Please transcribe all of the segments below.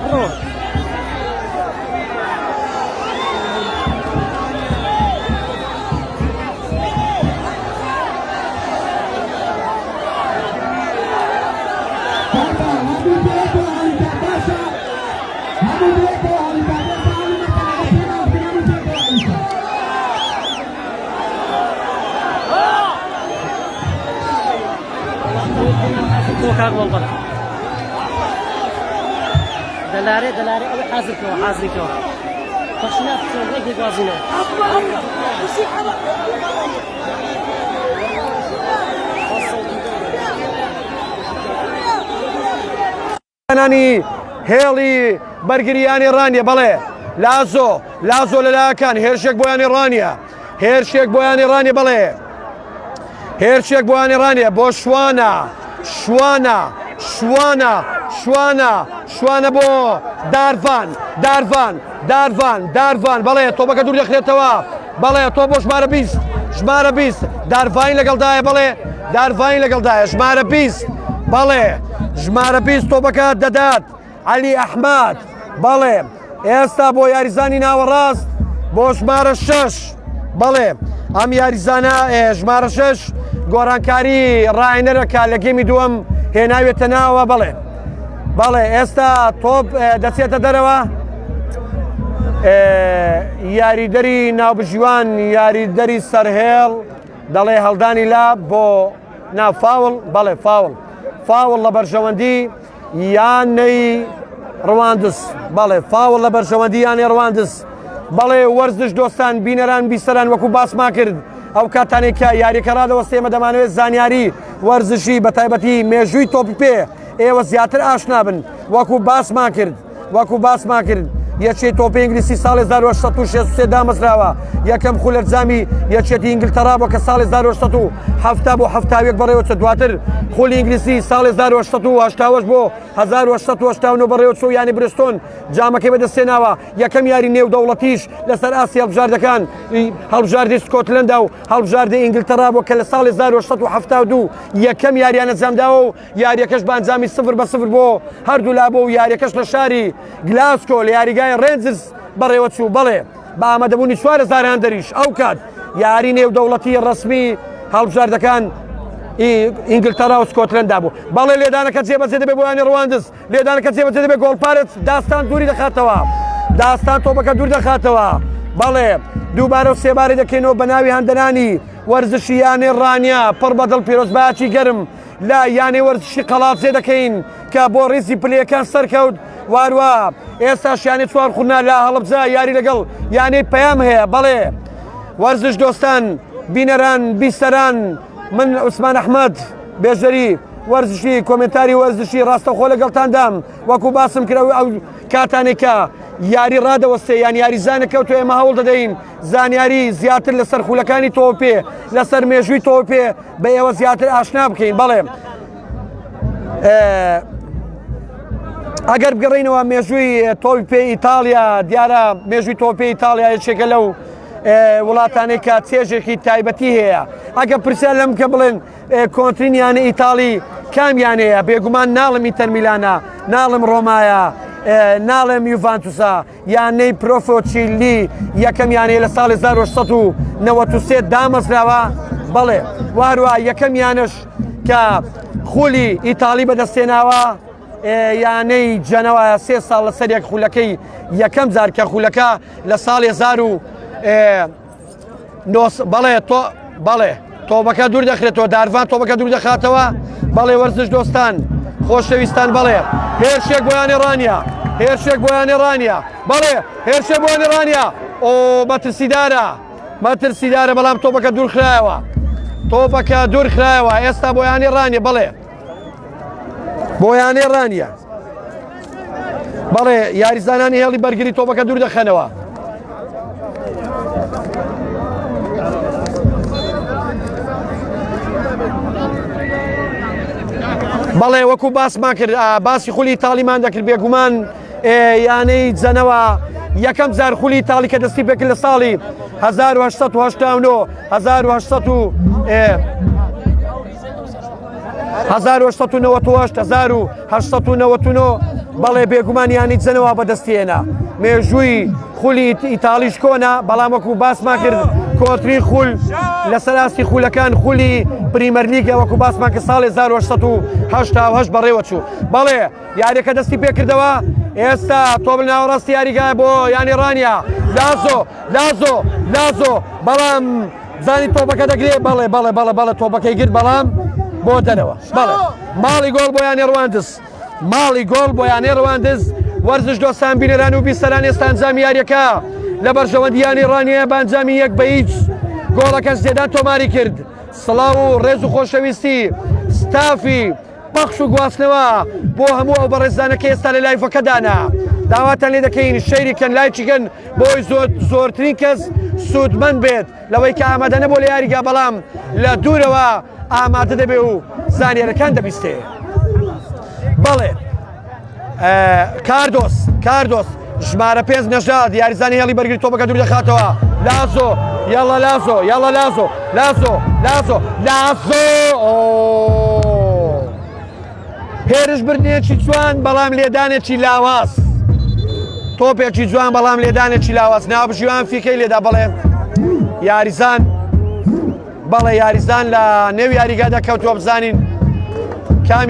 بڕۆ کاک مەڵبەند دەلارێ ئەوە حازرکەوە پەخشی ناپچۆنێکی گازینەوە نانی هێڵی بەرگریانی ڕانیە بەڵێ لازۆ لەلایەکان هێرشێک بۆیانی ڕانیە بەڵێ هێرشێک بۆیانی ڕانیە بۆ شوانە بۆ داروان بەڵێ تۆپەکە دوور دەخرێتەوە بەڵێ تۆ بۆ ژمارە 20 داروین لەگەڵدایە بەڵێ ژمارە 20 بەڵێ ژمارە 20 تۆپەکە دەدات علی ئەحمەد بەڵێ ئێستا بۆ یاریزانی ناوەڕاست بۆ ژمارە 6 بەڵێ ئەم یاریزانە ژمارە 6 گۆڕانکاری ڕاینەرەکە لە گێمی دووەم هێناوێتە ناوە بەڵێ ئێستا تۆپ دەچێتە دەرەوە یاریدەری ناوبژیوان یاریدەری سەرهێڵ دەڵێ هەڵدانی لا بۆ نافاوڵ بەڵێ فاوڵ لە بەرژەوەندی یانەی ڕواندز بەڵێ فاوڵ لە بەرژەوەندی یانەی ڕواندز بەڵێ وەرزش دۆستان بینەران بیسەران وەکو باسما کرد ئەو کاتانێککە یاریەکە ڕادەوەستێمە دەمانەوێت زانیاری وەرزشی بە تایبەتی مێژووی تۆپی پێ ئێوە زیاتر ئاشنا بن وەکو باسما کرد یەکێت تۆپی ئینگلیسی ساڵی 1963 دامەزراوە یەکەم خولەرجامی یەکێتی ئینگلتەرا بۆ کە ساڵی 1970 بۆ 71 بەڕێوەچە دواتر خولی ئینگلیسی ساڵی 1970 بۆ 1970 بەڕێوەچە و یانی برستۆن جامەکەی بەدەستێناوە یەکەم یاری نێودەوڵەتیش لەسەر ئاسی هەڵبژاردەکان هەڵبژاردی سکۆتلەندا و هەڵبژاردی ئینگلتەرا بۆ کە لە ساڵی 1972 یەکەم یاریانە جەمداوە و یاریەکەش بانجامی 0-0 بۆ هەردوو لابۆ و یاریەکەش لە شاری گلاسکۆ لە یاریگای ڕێنجز بەڕێوەچوو بەڵێ بە ئامادەبوونی 4,000 دەریش ئەو کات یاری نێودەوڵەتی ڕسمی هەڵبژاردەکان ئینگلتەرا و سکۆتلەندا بوو بەڵێ لێدانەکە جێبەجێ دەبێت بۆ یانی ڕەواندز لێدانەکە جێبەجێ دەبێت گۆڵپارێت داستان دووری دەخاتەوە تۆپەکە دوور دەخاتەوە بەڵێ دووبارە و سێبارەی دەکەینەوە بەناوی هەندەنانی وەرزشی یانەی ڕانیە پڕ بەدڵ پیرۆزبایەکی گەرم لا یانەی وەرزشی قەڵاتزێ دەکەین کە بۆ ڕیزی پلەیەکان سەرکەوت واروە ئێستاش یانی چوار خونا لا هەڵبجا یاری لەگەڵ یانەی پەیام هەیە بەڵێ وەرزش دۆستان بینەران بیسەران من عوسمان ئەحمەد بێژەری وەرزشی کۆمێنتاری وەرزشی ڕاستەوخۆ لەگەڵتاندام وەکو باسم کراوە ئەو کاتانێکە یاری ڕادەوەستێ یان یاریزانە کەوتو ئێمە هەوڵ دەدەین زانیاری زیاتر لەسەر خولەکانی تۆ پێ لەسەر مێژووی تۆ پێ بە ئێوە زیاتر ئاشنا بکەین بەڵێ ئەگەر بگەڕینەوە مێژووی تۆپی پێ ئیتالیا دیارە مێژووی تۆ پێ ئیتالیا یەکێکە لەو وڵاتانەی کە چێژێکی تایبەتی هەیە ئەگە پرسیار لەم کە بڵێن کۆنترینیانە ئیتالی کامیانەیە بێگومان ناڵم ئینتەر میلانە ناڵم ڕۆمایە ناڵێم یوڤانتوسە یانەی پرۆفۆچیلی یەکەم یانەیە لە ساڵی 1993 دامەزراوە بەڵێ واروە یەکەم یانش کە خولی ئیتالی بەدەستێناوە یانەی جەنەوە 3 ساڵ لە سەر یەک خولەکەی یەکەم جار کە خولەکە لە ساڵی 1990 بەڵێ تۆپەکە دوور دەخرێتەوە داروان تۆپەکە دوور دەخاتەوە بەڵێ وەرزش دۆستان خۆشەویستان بەڵێ هێرشێک بۆ یانی ڕانیە بەڵێ هێرشێک بۆ یانی ڕانیە ئۆ مەترسیدارە بەڵام تۆپەکە دوور خرایەوە ئێستا بۆ یانی ڕانیە بەڵێ بەڵێ یاریزانانی هێڵی بەرگری تۆپەکە دوور دەخەنەوە بەڵێ وەکو باسمان کرد باسی خولی ئیتالیمان دەکرد بێگومان یانەی جەنەوە یەکەم جار خولی ئیتالی کە دەستی پێکرد لە ساڵی 1989 1998 بەڵێ بێگومانیانی جنەوە بەدەستێنا مێژووی خولی ئیتالیش کۆنا بەڵام وەکو باسمان کرد کۆتری خول لە سەراستی خولەکان خولی پریمەرلیگە وەکو باسمان کرد ساڵی 1970 بەڕێوە چوو بەڵێ یاریەکە دەستی پێکردەوە ئێستا تۆ ناوەڕاستی یاریگای بۆ ینی ڕانیە لازۆ بەڵام زانی تۆپەکە دەگرێ بەڵێ تۆپەکەی گرت بەڵام بۆ دەرەوە بەڵێ ماڵی گۆڵ بۆ یانی ڕواندز ماڵی گۆڵ بۆ یانەی ڕواندز وەرزش دۆستان بینەران و بیسەران ئێستا ئەنجامی یاریەکە لە بەرژەوەندیانی ڕانیە بانجامی 1 بە هیچ گۆڵەکە زێدان تۆماری کرد سڵاو و ڕێز و خۆشەویستی ستافی پەخش و گواستنەوە بۆ هەموو ئەو بەڕێزانەکە ئێستا لە لایڤەکەدانا داواتان لێ دەکەین شەیریکەن لایچیکەن بۆی زۆرترین کەس سوودمەند بێت لەوەی کە ئامادە نەبوو لە یاریگا بەڵام لە دوورەوە ئامادە دەبێ و زانیاریەکان دەبیستێ بەڵێ کاردۆس ژمارە 5 نەژاد یاریزانی هێڵی بەرگری تۆپەکە دوور دەخاتەوە لازۆ هێرش بردنێکی جوان بەڵام لێدانێکی لاواز تۆپێکی جوان بەڵام لێدانێکی لاواز ناوبژیوان فیکەی لێدا بڵێ یاریزان لە نێو یاریگا دەکەوتووە بزانین کام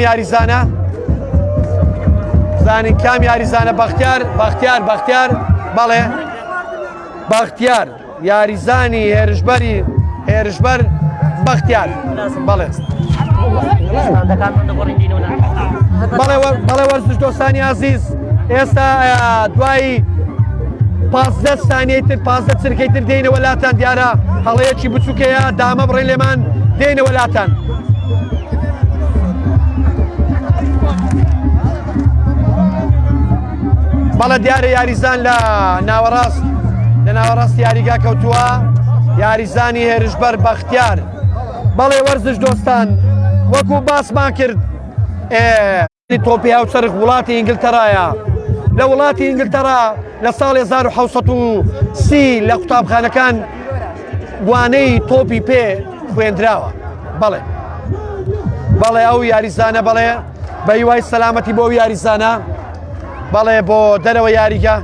یاریزانە بەختیار بەڵێ بەختیار یاریزانی هێرشبەر بەختیار بەڵێ بەڵێ وەرزش دۆستانی عەزیز ئێستا دوای 15 ثانیەی تر 15 چرکەی تر دێنەوە لاتان دیارە هەڵەیەکی بچووکەیە دامە بڕێن لێمان دێنەوە لاتان بەڵە دیارە یاریزان لە ناوەڕاست یاریگا کەوتووە یاریزانی هێرشبەر بەختیار بەڵێ وەرزش دۆستان وەکو باسمان کرد تۆپی هاوچەرخ وڵاتی ئینگلتەرایە لە وڵاتی ئینگلتەرا لە ساڵی 1930 لە قوتابخانەکان وانەی تۆپی پێ خوێندراوە بەڵێ ئەو یاریزانە بەڵێ بە هیوای سەلامەتی بۆ یاریزانە بەڵێ بۆ دەرەوە یاریگە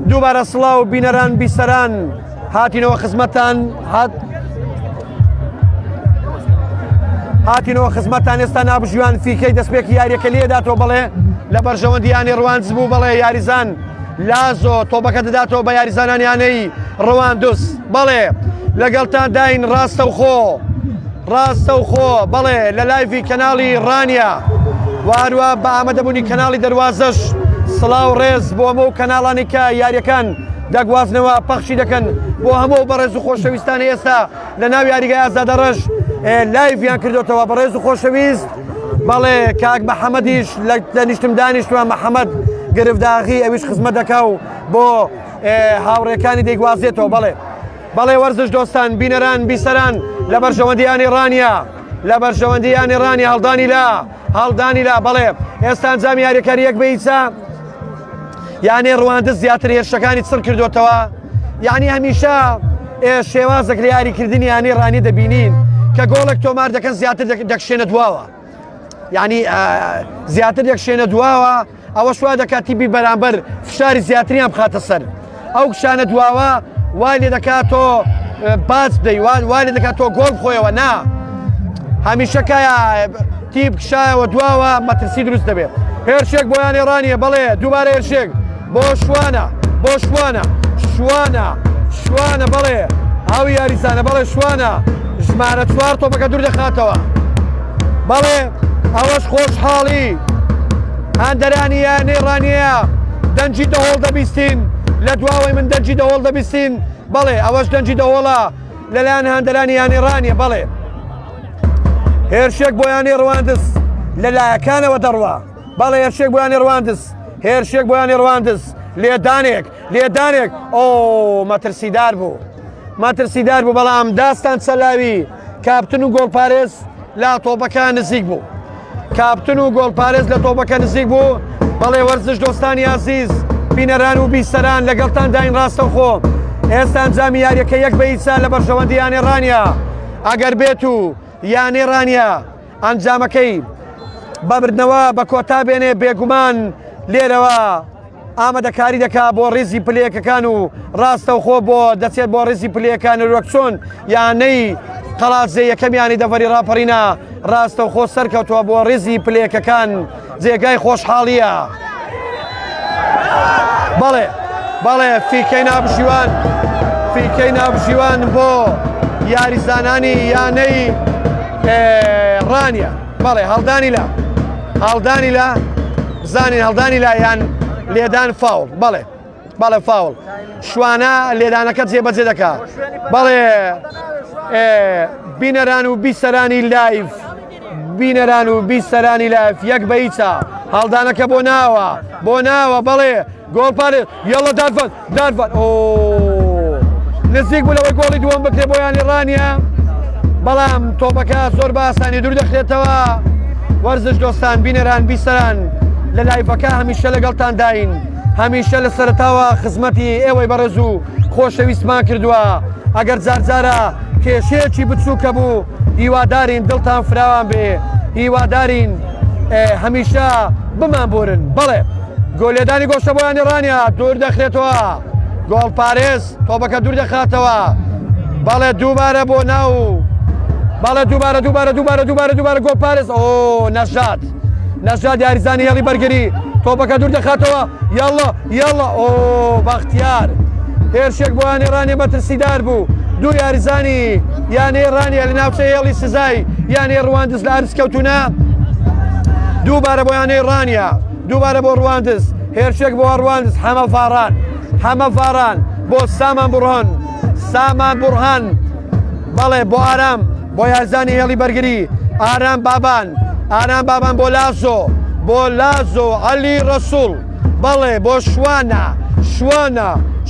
دووبارە سڵاو بینەران بیسەران هاتینەوە خزمەتان ئێستا نابژیوان فیکەی دەستپێکی یاریەکە لێداتەوە بڵێ لە بەرژەوەندیانی ڕواندز بوو بڵێ یاریزان لازۆ تۆپەکە دەداتەوە بە یاریزانانیانەی ڕەواندز بەڵێ لەگەڵتان داین ڕاستە و خۆ بەڵێ لە لایڤی کەناڵی ڕانیە واروە بە ئامادەبوونی کەناڵی دەواازەش سڵاو ڕێز بۆ هەموو کەناڵانی کە یاریەکان دەگوازنەوە پەخشی دەکەن بۆ هەموو بەڕێز و خۆشەویستانی ئێستا لە ناو یاریگای ئازادەڕەش لایڤیان کردوتەوە بەڕێز و خۆشەویست بەڵێ کاک محەمەدیش لە نیشتم دانیشتووە محەمەد گرفتداغی ئەویش خزمەت دەکا و بۆ هاوڕێکانی دەیگوازێتەوە بەڵێ وەرزش دۆستان بینەران بیسەران لە بەرژەوەندیانی ڕانیە هەڵدانی لا بەڵێ ئێستا ئەنجامی یاریەکاری 1 بە هیچە یانێ ڕواندز زیاتر هێرشەکانی چڕ کردوتەوە یعنی هەمیشە شێوازێک لە یاریکردنی یانەی ڕانی دەبینین کە گۆڵێک تۆمار دەکەن زیاتر دەکشێنە دواوە یعنی زیاتر دەکشێنە دواوە ئەوە شوا دەکات تیبی بەرامبەر فشاری زیاتریان بخاتە سەر ئەو کشانە دواوە وای لێ دەکات تۆ باج بدەی وای لێ دەکات تۆ گۆڵ بخۆیەوە نا هەمیشە کایە تیب کشایەوە دواوە مەترسی دروست دەبێت هێرشێک بۆ یانەی ڕانیە بەڵێ دووبارە هێرشێک بۆ شوانە بەڵێ ئەو یاریزانە بەڵێ شوانە ژمارە 4 تۆپەکە دوور دەخاتەوە بەڵێ ئەوەش خۆشحاڵی هەندەرانی یانەی ڕانیە دەنجی دەهۆڵ دەبیستین لە دواوەی من دەنجی دەهۆڵ دەبیستین بەڵێ ئەوەش دەنجی دەهۆڵە لەلایەن هەندەرانی یانەی ڕانیە بەڵێ هێرشێک بۆ یانەی ڕواندز لەلایەکانەوە دەڕوا بەڵێ هێرشێک بۆ یانەی ڕواندز لێدانێک ئۆ مەترسیدار بوو ماترسیدار بوو بەڵام داستان چەلاوی کاپتن و گۆڵپارێز لە تۆپەکە نزیک بوو کاپتن و گۆڵپارێز لە تۆپەکە نزیک بوو بەڵێ وەرزش دۆستانی عزیز بینەران و بیستەران لەگەڵتان داین ڕاستەوخۆ ئێستا ئەنجامی یاریەکە یەک بە هیچ لە بەرژەوەندی یانەی ڕانیە ئەگەر بێت و یانەی ڕانیە ئەنجامەکەی بەبردنەوە بە کۆتا بێنێ بێگومان لێرەوە ئامادەکاری دەکا بۆ ڕێزی پلەیەکەکان و ڕاستەوخۆ بۆ دەچێت بۆ ڕێزی پلەیەکان وەک چۆن یانەی قەڵاتزێ یەکەمیانی دەڤەری ڕاپەڕینە ڕاستەوخۆ سەرکەوتووە بۆ ڕێزی پلەیەکەکان جێگای خۆشحاڵیە بەڵێ فیکەی نابژیوان بۆ یاریزانانی یانەی ڕانیە بەڵێ هەڵدانی لە بزانین هەڵدانی لا یان لێدان فاول بەڵێ فاول شوانە لێدانەکە جێبەجێ دەکا بەڵێ بینەران و بیسەرانی لایف یەک بە هیچە هەڵدانەکە بۆ ناوە بەڵێ گۆڵپارێ یاڵە دادڤەن نزیک بوو لەوەی گۆڵی دووەم بکرێ بۆ یانی ڕانیە بەڵام تۆپەکە زۆر بە ئاسانی دوور دەخرێتەوە وەرزش دۆستان بینەران بیسەران لە لایڤەکە هەمیشە لەگەڵتان داین هەمیشە لە سەرتاوە خزمەتی ئێوەی بەڕێز و خۆشەویستمان کردووە ئەگەر جارجارە کێشەیەکی بچووکە بوو هیوادارین دڵتان فراوان بێ هیوادارین هەمیشە بمانبورن بەڵێ گۆلێدانی گۆشتە بۆ یانی ڕانیە دوور دەخرێتەوە گۆڵپارێز تۆپەکە دوور دەخاتەوە بەڵێ دووبارە بۆ ناو بەڵێ دووبارە گۆڵپارێز نەژاد یاریزانی هێڵی بەرگری تۆپەکە دوور دەخاتەوە یاڵە بەختیار هێرشێک بۆ یانی ڕانیە مەترسیدار بوو دوو یاریزانی یانەی ڕانیە لە ناوچەی هێڵی سزای یانەی ڕواندز لە ئەرز کەوتونە دووبارە بۆ یانەی ڕانیە دووبارە بۆ ڕواندز هێرشێک بۆ ڕواندز هەمە فاران بۆ سامان بورهان بەڵێ بۆ ئارام بۆ یاریزانی هێڵی بەرگری ئارام بابان بۆ لازۆ عەلی ڕەسوڵ بەڵێ بۆ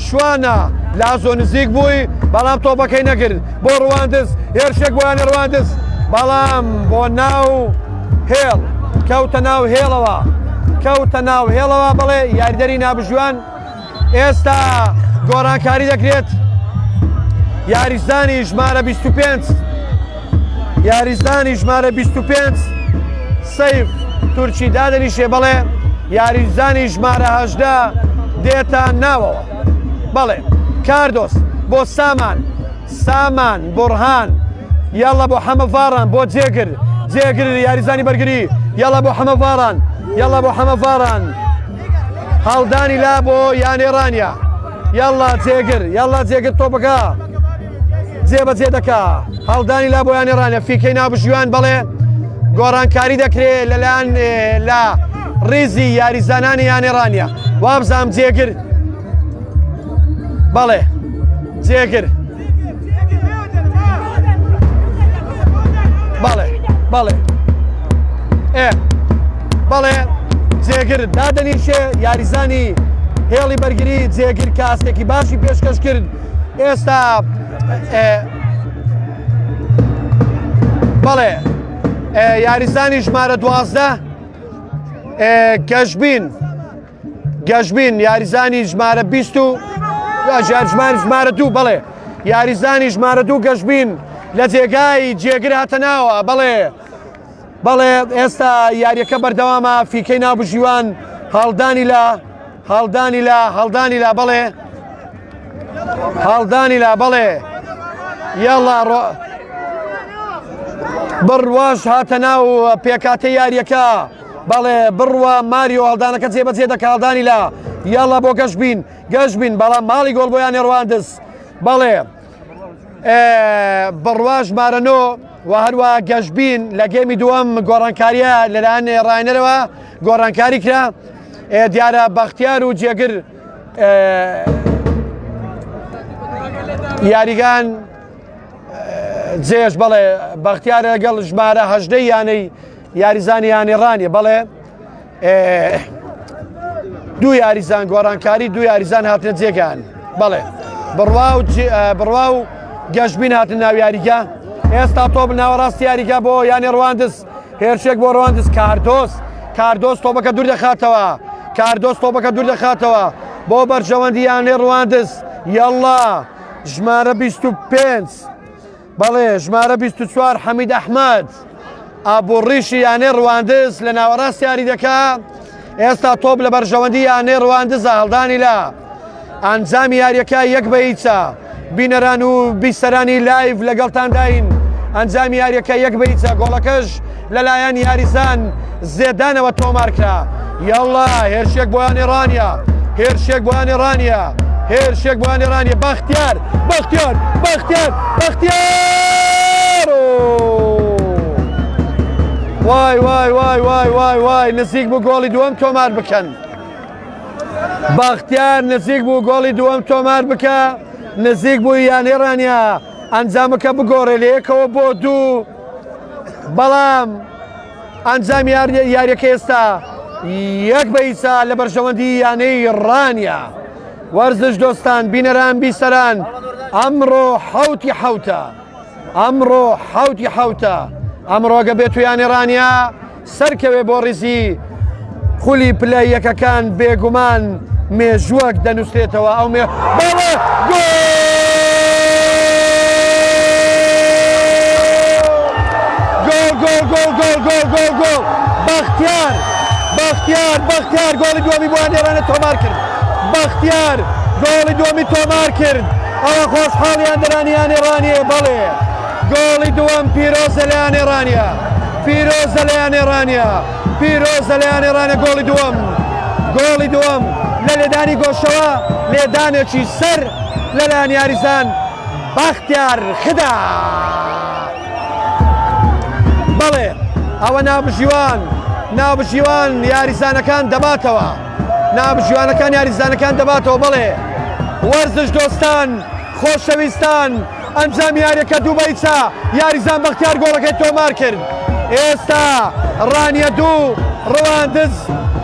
شوانە لازۆ نزیک بووی بەڵام تۆپەکەی نەگرت بۆ ڕواندز هێرشێک بۆ یانی ڕواندز بەڵام بۆ ناو هێڵ کەوتە ناو هێڵەوە بڵێ یاریدەری نابژوان ئێستا گۆڕانکاری دەکرێت یاریزانی ژمارە 25 سەیف تورکی دادەنیشێ بەڵێ یاریزانی ژمارە 18 دێتە ناوەوە بەڵێ کاردۆس بۆ سامان بورهان یاڵە بۆ حەمەڤاران بۆ جێگر یاریزانی بەرگری یاڵە بۆ حەمەڤاران هەڵدانی لا بۆ یانەی ڕانیە یاڵە جێگر تۆپەکە جێبەجێ دەکا هەڵدانی لا بۆ یانەی ڕانیە فیکەی نابژیوان بەڵێ گۆڕانکاری دەکرێت لەلایەن لە ڕێزی یاریزانانی یانەی ڕانیە وابزانام جێگر بەڵێ جێگر دادەنیشێ یاریزانی هێڵی بەرگری جێگر کاستێکی باشی پێشکەش کرد ئێستا بەڵێ یاریزانی ژمارە 12 گەشبین یاریزانی ژمارە 20 و ژمارە 2 بەڵێ یاریزانی ژمارە 2 گەشبین لە جێگای جێگر هاتە ناوە بەڵێ ئێستا یاریەکە بەردەوامە فیکەی نابژیوان هەڵدانی لا بەڵێ یاڵا بڕواش هاتە ناو پێکاتەی یاریەکە بەڵێ بڕوە ماریۆ هەڵدانەکە جێبەجێ دەکا هەڵدانی لا یاڵا بۆ گەشبین بەڵام ماڵی گۆڵ بۆ یانی ڕواندز بەڵێ بڕواش ژمارە 9 و هەروە گەشبین لە گێمی دووەم گۆڕانکاریە لەلایەن ڕاینەرەوە گۆڕانکاری کرا دیارە بەختیار و جێگر یاریگان جێش بەڵێ بەختیارە لەگەڵ ژمارە 18 یانەی یاریزانی یانی ڕانیە بەڵێ دوو یاریزان گۆڕانکاری دوو یاریزان هاتنە جێگان بەڵێ بڕوا و گەشتبین هاتن ناو یاریگە ئێستا تۆ ناوەڕاستی یاریگە بۆ یانی ڕواندز هێرشێک بۆ ڕواندز کاردۆس تۆپەکە دوور دەخاتەوە کاردۆس تۆپەکە دوور دەخاتەوە بۆ بەرژەوەندی یانەی ڕواندز یەڵڵا ژمارە 25 بەڵێ ژمارە 24 حەمید ئەحمەد ئابوڕیشی یانەی ڕواندز لە ناوەڕاستی یاری دەکا ئێستا تۆپ لە بەرژەوەندی یانەی ڕواندزە هەڵدانی لە ئەنجامی یاریەکە یەک بە هیچە بینەران و بیسەرانی لایڤ لەگەڵتان داین ئەنجامی یاریەکە یەک بە هیچە گۆڵەکەش لەلایەن یاریزان زێدانەوە تۆمارکرا یەڵڵا هێرشێک بۆ یانی ڕانیە هێرشێک بۆ یانی ڕانیە هێرشێک بۆ یانی ڕانیە بەختیار وای نزیک بوو گۆڵی دووەم تۆمار بکەن بەختیار نزیک بوو گۆڵی دووەم تۆمار بکە نزیک بوو یانەی ڕانیە ئەنجامەکە بگۆڕێ لە یەکەوە بۆ دوو بەڵام ئەنجامی یاریەکە ئێستا یەک بە هیچە لە بەرژەوەندی یانەی ڕانیە وەرزش دۆستان بینەران بیسەران ئەمڕۆ حەوتی ئەمڕۆگە بێت و یانی ڕانیە سەرکەوێ بۆ ڕیزی خولی پلەیەکەکان بێگومان مێژووەک دەنووسێتەوە ئەو گۆڵ بەختیار گۆڵی دووەمی بۆ یانێرانە تۆمار کرد بەختیار گۆڵی دووەمی تۆمار کرد ئەوە خۆشحاڵیان دەرانی یانی ڕانیە بەڵێ گۆڵی دووەم پیرۆزە لە یانی ڕانیە پیرۆزە لە یانی ڕانیە گۆڵی دووەم لە لێدانی گۆشەوە لێدانێکی سەر لەلایەن یاریزان بەختیار خدا بەڵێ ئەوە ناوبژیوان یاریزانەکان دەباتەوە بەڵێ وەرزش دۆستان خۆشەویستان ئەنجامی یاریەکە دوو بە هیچە یاریزان بەختیار گۆڵەکەی تۆمار کرد ئێستا ڕانیە دوو ڕەواندز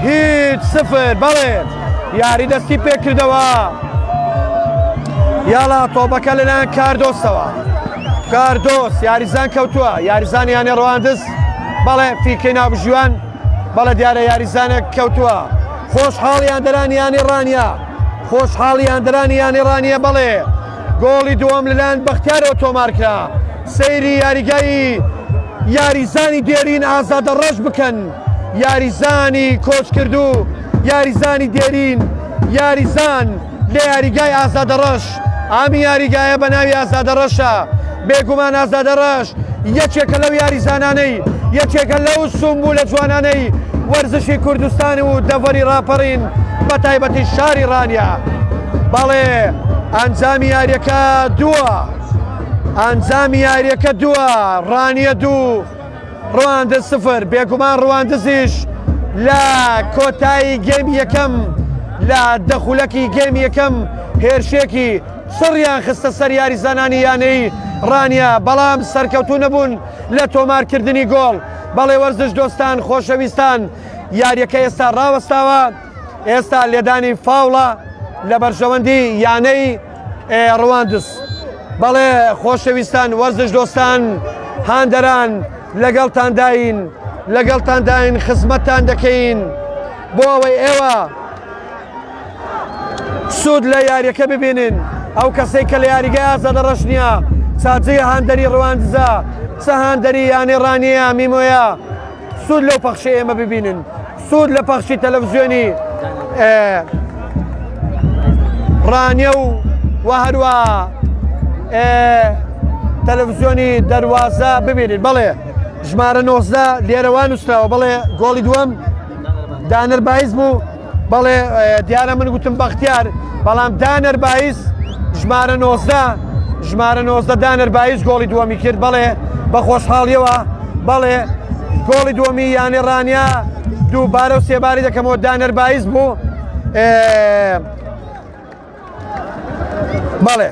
هیچ سفر بەڵێ یاری دەستی پێکردەوە یاڵا تۆپەکە لەلایەن کاردۆس یاریزان کەوتووە یاریزان یانەی ڕەواندز بەڵێ فیکەی ناوبژیوان بەڵێ دیارە یاریزانە کەوتووە خۆشحاڵیان دەرانی یانی ڕانیە بەڵێ گۆڵی دووەم لەلایەن بەختیارەوە تۆمارکرا سەیری یاریگایی یاریزانی دێرین ئازادە ڕەش بکەن یاریزانی کۆچ کردو یاریزانی دێرین یاریزان لە یاریگای ئازادە ڕەش ئامی یاریگایە بەناوی ئازادە ڕەشە بێگومان ئازادە ڕەش یەکێکە لەو یاریزانانەی یەکێکە لەو سومبوو لە جوانانەی وەرزشی کوردستانی و دەڤەری ڕاپەڕین بە تایبەتی شاری ڕانیە بەڵێ ئەنجامی یاریەکە دووە ڕانیە دوو ڕواندز سفر بێگومان ڕواندزیش لە کۆتایی گێمی یەکەم لە دەخولەکی گێمی یەکەم هێرشێکی سڕیان خستە سەر یاریزانانی یانەی ڕانیە بەڵام سەرکەوتوو نەبوون لە تۆمارکردنی گۆڵ بەڵێ وەرزش دۆستان خۆشەویستان یاریەکە ئێستا ڕاوەستاوە ئێستا لێدانی فاوڵە لە بەرژەوەندی یانەی ڕواندز بەڵێ خۆشەویستان وەرزش دۆستان هاندەران لەگەڵتان داین خزمەتتان دەکەین بۆ ئەوەی ئێوە سوود لە یاریەکە ببینن ئەو کەسەی کە لە یاریگای ئازادە ڕەش نییە چاجێ هاندەری ڕواندزە چە هاندەری یانەی ڕانیە میمۆیە سوود لەو پەخشی ئێمە ببینن سوود لە پەخشی تەلەفزیۆنی ڕانیە و هەروە تەلەفزیۆنی دەروازە ببینن بەڵێ ژمارە 19 لێرەوان نووسراوە بەڵێ گۆڵی دووەم دانەر باعیس بوو بەڵێ دیارە من گوتم بەختیار بەڵام دانەر باعیس ژمارە 19 دانەر باعیس گۆڵی دووەمی کرد بەڵێ بە خۆشحاڵیەوە بەڵێ گۆڵی دووەمی یانەی ڕانیە دووبارە و سێباری دەکەمەوە دانەر باعیس بوو بەڵێ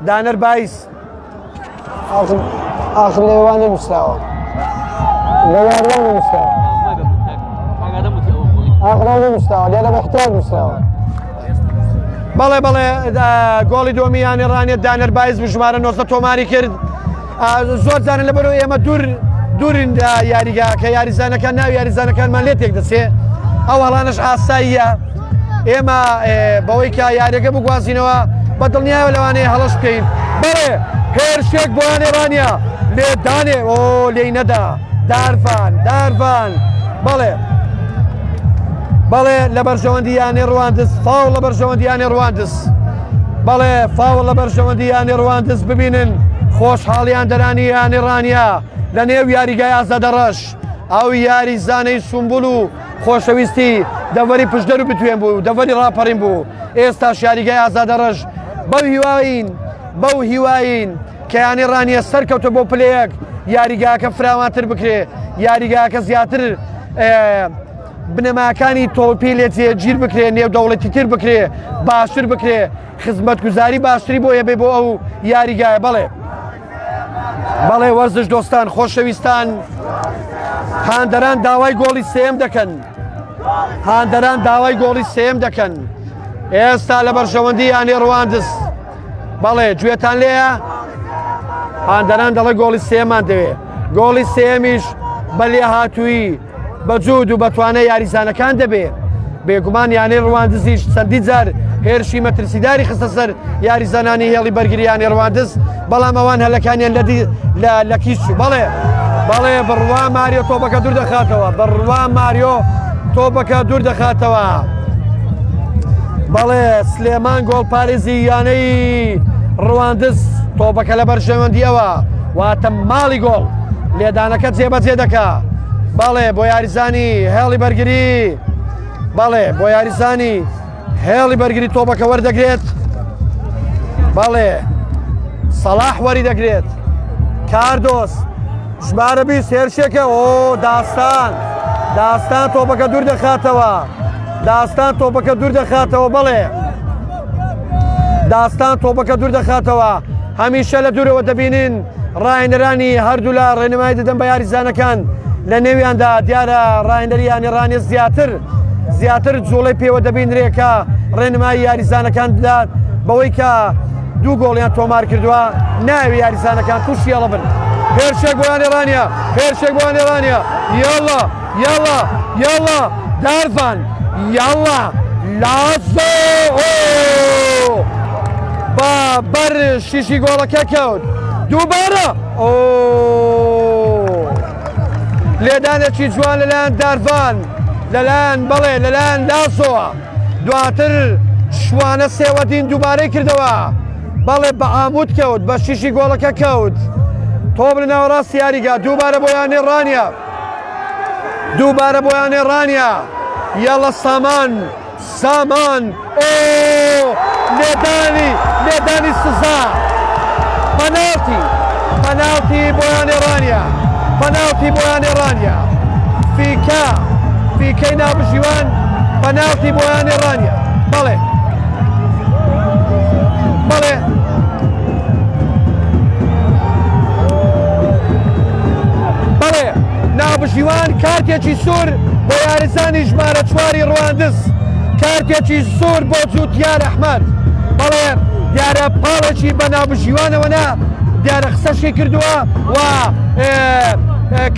دانەر باعیس آخر لێوانە نووسراوە لێوانە نووسراوە آخر نووسراوە لێرە بەختیار نووسراوە بەڵێ بەڵێ گۆڵی دووەمی یانی ڕانیە دانەر بایز ژمارە 90 تۆماری کرد زۆر جارن لەبەرەوە ئێمە دوورین یاریگا کە یاریزانەکان ناو یاریزانەکانمان لێ تێک دەچێ ئەو هەڵانش ئاساییە ئێمە بەوەی کە یاریەکە بگوازینەوە بە دڵنیایە لەوانەیە هەڵەش بکەین بەڵێ هێرشێک بۆ یانی ڕانیە لێدانێ ئۆ لێی نەدا دارفان بەڵێ بەڵێ لە بەرژەوەندی یانی ڕواندز فاول لە بەرژەوەندی یانی ڕواندز بەڵێ فاول لە بەرژەوەندی یانی ڕواندز ببینن خۆشحاڵیان دەرانی یانی ڕانیە لە نێو یاریگای ئازادە ڕەش ئەو یاری زانەی سومبول و خۆشەویستی دەڤەری پشدەر و بتوێن بوو دەڤەری ڕاپەڕین بوو ئێستاش یاریگای ئازادە ڕەش بەو هیواین کە یانی ڕانیە سەرکەوتە بۆ پلەیەک یاریگاکە فراوانتر بکرێ یاریگاکە زیاتر بنەماکانی تۆپی لێتێ گیر بکرێ نێودەوڵەتی تر بکرێ باشتر بکرێ خزمەتگوزاری باشتری بۆ یەبێ بۆ ئەو یاریگایە بەڵێ وەرزش دۆستان خۆشەویستان هاندەران داوای گۆڵی سێم دەکەن ئێستا لە بەرژەوەندی یانی ڕواندز بەڵێ گوێتان لێیە هاندەران دەڵێ گۆڵی سێمان دەوێ گۆڵی سێمیش بە لێ هاتووی بە جوود و بەتوانە یاریزانەکان دەبێ بێگومان یانی ڕواندزیش چەندی جار هێرشی مەترسیداری خستە سەر یاریزانانی هێڵی بەرگریانی ڕواندز بەڵام ئەوان هەلەکانیان لە کیسچوو بەڵێ بڕوا ماریۆ تۆپەکە دوور دەخاتەوە بەڵێ سلێمان گۆڵپارێزی یانەی ڕواندز تۆپەکە لە بەرژەوەندیەوە واتە ماڵی گۆڵ لێدانەکە جێبەجێ دەکا بەڵێ بۆ یاریزانی هێڵی بەرگری تۆپەکە وەردەگرێت بەڵێ سەلاح وەری دەگرێت کاردۆس ژمارە 20 هێرشێکە ئۆ داستان تۆپەکە دوور دەخاتەوە بەڵێ داستان تۆپەکە دوور دەخاتەوە هەمیشە لە دوورەوە دەبینین ڕاهێنەرانی هەردوو لە ڕێنمایی دەدەن بە یاریزانەکان لە نێویاندا دیارە ڕاهێنەری یانی ڕانیە زیاتر جوڵەی پێوە دەبینرێکە ڕێنمایی یاریزانەکان بدات بەوەی کە دوو گۆڵیان تۆمار کردووە ناوی یاریزانەکان تووشی هەڵە بن هێرشێک بۆ یانی ڕانیە یاڵا دارفان یاڵا لازۆ بە بەر شیشی گۆڵەکە کەوت دووبارە لێدانێکی جوان لەلایەن دارفان لەلایەن لازۆوە دواتر شوانە سێوەدین دووبارەی کردەوە بەڵێ بە ئامود کەوت بە شیشی گۆڵەکە کەوت تۆپ لە ناوەڕاستی یاریگا دووبارە بۆ یانی ڕانیە یاڵە سامان لێدانی سزا پەناڵتی بۆ یانی ڕانیە فیکەی نابژیوان پەناڵتی بۆ یانی ڕانیە بەڵێ نابژیوان کارتێکی سوور بۆ یاریزانی ژمارە 4 ڕواندز کارتێکی سوور بۆ جووتیار ئەحمەد بەڵێ دیارە پاڵێکی بە نابژیوانەوە نا دیارە قسەشی کردووە و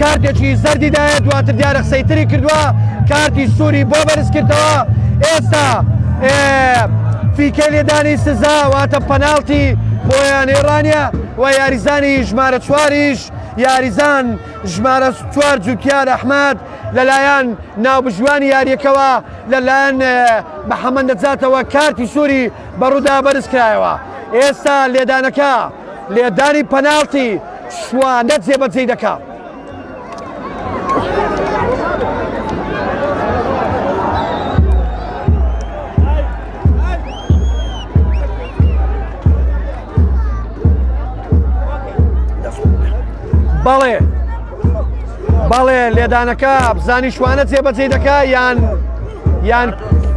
کارتێکی زەردی دایە دواتر دیارە قسەیتری کردووە کارتی سووری بۆ بەرز کردەوە ئێستا فیکەی لێدانی سزا واتە پەناڵتی بۆ یانی ڕانیە و یاریزانی ژمارە 4 یاریزان ژمارە 4 جووتیار ئەحمەد لەلایەن ناوبژوانی یاریەکەوە لەلایەن محەمەد نەجاتەوە کارتی سووری بەڕوودا بەرز کرایەوە ئێستا لێدانی پەناڵتی شوانە جێبەجێ دەکا بەڵێ لێدانەکە بزانی شوانە جێبەجێ دەکا یان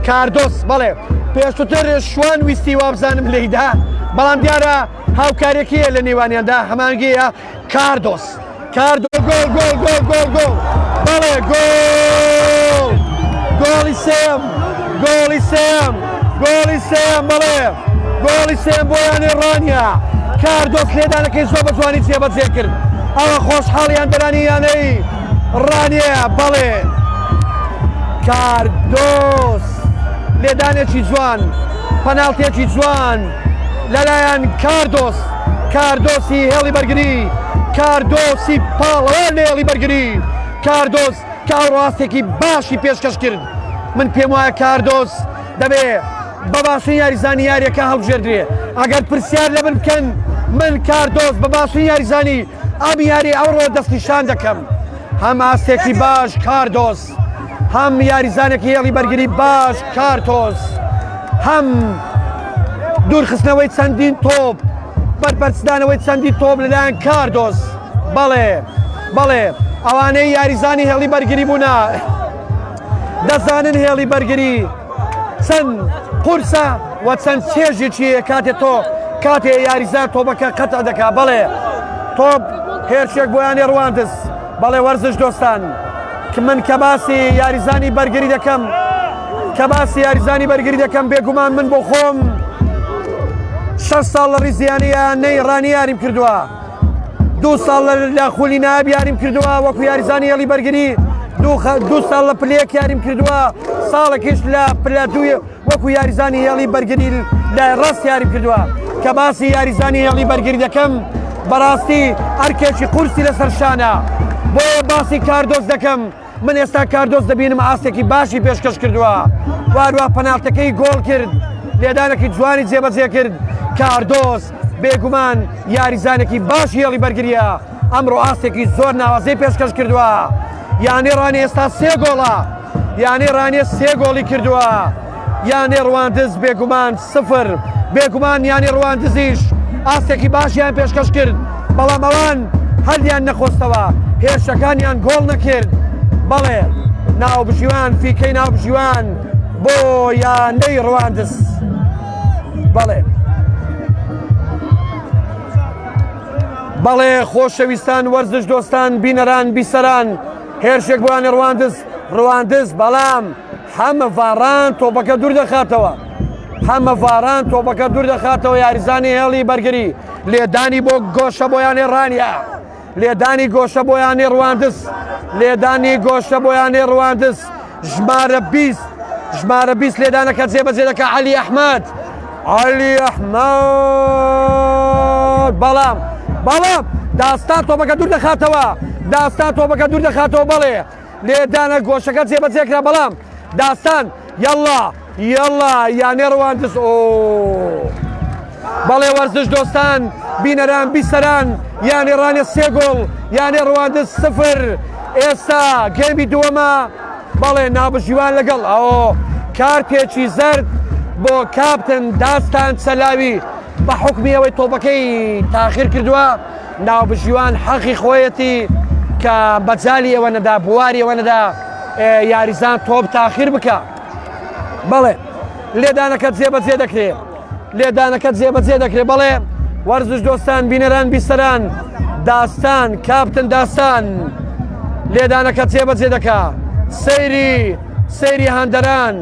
کاردۆس بەڵێ پێشتر شوان ویستی وا بزانم لێیدا بەڵام دیارە هاوکارێکیە لە نێوانیاندا هەمانگەیە کاردۆس گۆڵ بەڵێ گۆڵی سێم گۆڵی سێم بەڵێ گۆڵی سێم بۆ یانەی ڕانیە کاردۆس لێدانەکەی زۆر بە جوانی جێبەجێ کرد ئەوە خۆشحاڵیان بەرانی یانەی ڕانیە بەڵێ کاردۆس لێدانێکی جوان پەناڵتێکی جوان لەلایەن کاردۆسی هێڵی بەرگری کاردۆسی پاڵەوە لە هێڵی بەرگری کاردۆس کاڕاستێکی باشی پێشکەش کرد من پێم وایە کاردۆس دەبێ بە باشووی یاریزانی یاریەکە هەڵبژێردرێ ئەگەر پرسیار لە من بکەن من کاردۆس بە باشووی یاریزانی ئەم یاری ئەوڕۆ دەستنیشان دەکەم هەم ئاستێکی باش کاردۆس هەم یاریزانێکی هێڵی بەرگری باش کاردۆس هەم دوورخستنەوەی چەندین تۆپ بەرپەرچدانەوەی چەندی تۆپ لەلایەن کاردۆس بەڵێ ئەوانەی یاریزانی هێڵی بەرگری بوونا دەزانن هێڵی بەرگری چەند قورسە و چەند چێژێکیە کاتێ یاریزان تۆپەکە قەتە دەکا بەڵێ تۆپ هێرشێک بۆ یانەی ڕواندز بەڵێ وەرزش دۆستان من کە باسی یاریزانی بەرگری دەکەم بێگومان من بۆ خۆم 6 ساڵ لە ڕیزیانی یانەی ڕانی یاریم کردووە 2 ساڵ لە خولی ناب یاریم کردووە وەکو یاریزانی هێڵی بەرگری 2 ساڵ لە پلەیەکی یاریم کردووە ساڵێکیش لە پلە دوویە وەکو یاریزانی هێڵی بەرگری لە ڕاست یاریم کردووە کە باسی یاریزانی هێڵی بەرگری دەکەم بەڕاستی ئەرکێکی قورسی لەسەر شانە بۆیە باسی کاردۆس دەکەم من ئێستا کاردۆس دەبینم ئاستێکی باشی پێشکەش کردووە واروە پەناڵتەکەی گۆڵ کرد لێدانێکی جوانی جێبەجێ کرد کاردۆس بێگومان یاریزانێکی باشی هێڵی بەرگریە ئەمڕۆ ئاستێکی زۆر ناوازەی پێشکەش کردووە یانەی ڕانی ئێستا 3 گۆڵە یانەی ڕانیە 3 گۆڵی کردووە یانەی ڕواندز بێگومان 0 بێگومان یانەی ڕواندزیش ئاستێکی باشیان پێشکەش کرد بەڵام ئەوان هەردیان نەخۆستەوە هێرشەکانیان گۆڵ نەکرد بەڵێ ناوبژیوان فیکەی ناوبژیوان بۆ یانەی ڕواندز بەڵێ خۆشەویستان وەرزش دۆستان بینەران بیسەران هێرشێک بۆ یانەی ڕواندز بەڵام هەمە ڤاران تۆپەکە دوور دەخاتەوە یاریزانی هێڵی بەرگری لێدانی بۆ گۆشە بۆ یانەی ڕانیە لێدانی گۆشە بۆ یانەی ڕواندز ژمارە 20 لێدانەکە جێبەجێ دەکا عەلی ئەحمەد بەڵام داستان تۆپەکە دوور دەخاتەوە بەڵێ لێدانە گۆشەکە جێبەجێکرا بەڵام داستان یەڵا یانەی ڕواندز بەڵێ وەرزش دۆستان بینەران بیسەران یانەی ڕانیە 3 گۆڵ یانەی ڕواندز 0 ئێستا گێمی دووەمە بەڵێ نابژیوان لەگەڵ کارتێکی زەرد بۆ کاپتن داستان سەلاوی بە حکمی ئەوەی تۆپەکەی تاخیر کردووە ناوبژیوان حەقی خۆیەتی کە بەجالی ئەوە نەدا بواری ئەوە نەدا یاریزان تۆپ تاخیر بکە بەڵێ لێدانەکە جێبەجێ دەکرێت بەڵێ وەرزش دۆستان بینەران بیسەران داستان کاپتن داستان لێدانەکە جێبەجێ دەکا سەیری هاندەران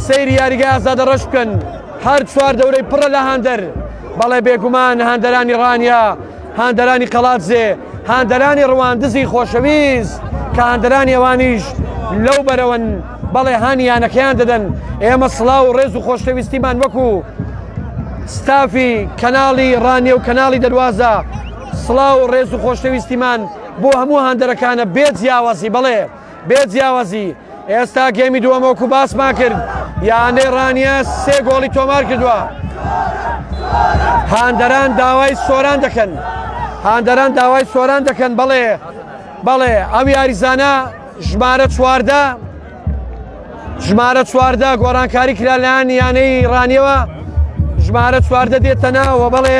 سەیری یاریگای ئازادە ڕەش بکەن هەر 4 دەورەی پڕە لە هاندەر بەڵێ بێگومان هاندەرانی ڕانیە هاندەرانی قەڵاتزێ هاندەرانی ڕواندزی خۆشەویست کە هاندەرانی ئەوانیش لەو بەرەوەن بەڵێ هانیانەکەیان دەدەن ئێمە سڵاو و ڕێز و خۆشەویستیمان وەکو ستافی کەناڵی ڕانیە و کەناڵی دەروازە سڵاو و ڕێز و خۆشەویستیمان بۆ هەموو هاندەرەکانە بێ جیاوازی ئێستا گێمی دووەم وەکو باسمان کرد یانەی ڕانیە 3 گۆڵی تۆمار کردووە هاندەران داوای سۆران دەکەن بەڵێ ئەو یاریزانە ژمارە 14 گۆڕانکاری کرا لەلایەن یانەی ڕانیەوە ژمارە 14 دێتە ناوە بەڵێ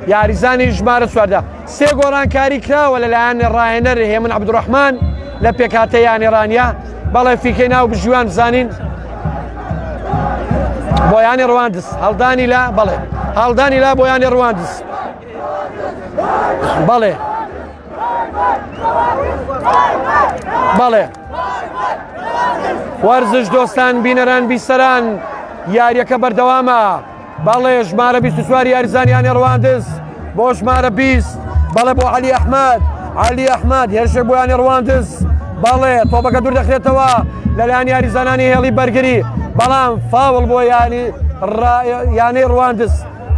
یاریزانی ژمارە 14 3 گۆڕانکاری کراوە لەلایەن ڕاهێنەر هێمن عەبدوڕەحمان لە پێکاتە یانەی ڕانیە بەڵێ فیکەی ناو بژیوان بزانین بۆ یانەی ڕواندز هەڵدانی لا بۆ یانەی ڕواندز بەڵێ وەرزش دۆستان بینەران بیسەران یاریەکە بەردەوامە بەڵێ ژمارە 24 یاریزانیانی ڕەواندز بۆ ژمارە 20 بەڵێ بۆ عەلی ئەحمەد عەلی ئەحمەد هێرشێک بۆ یانی ڕەواندز بەڵێ تۆپەکە دوور دەخرێتەوە لەلایەن یاریزانانی هێڵی بەرگری بەڵام فاوڵ بۆ یانەی ڕەواندز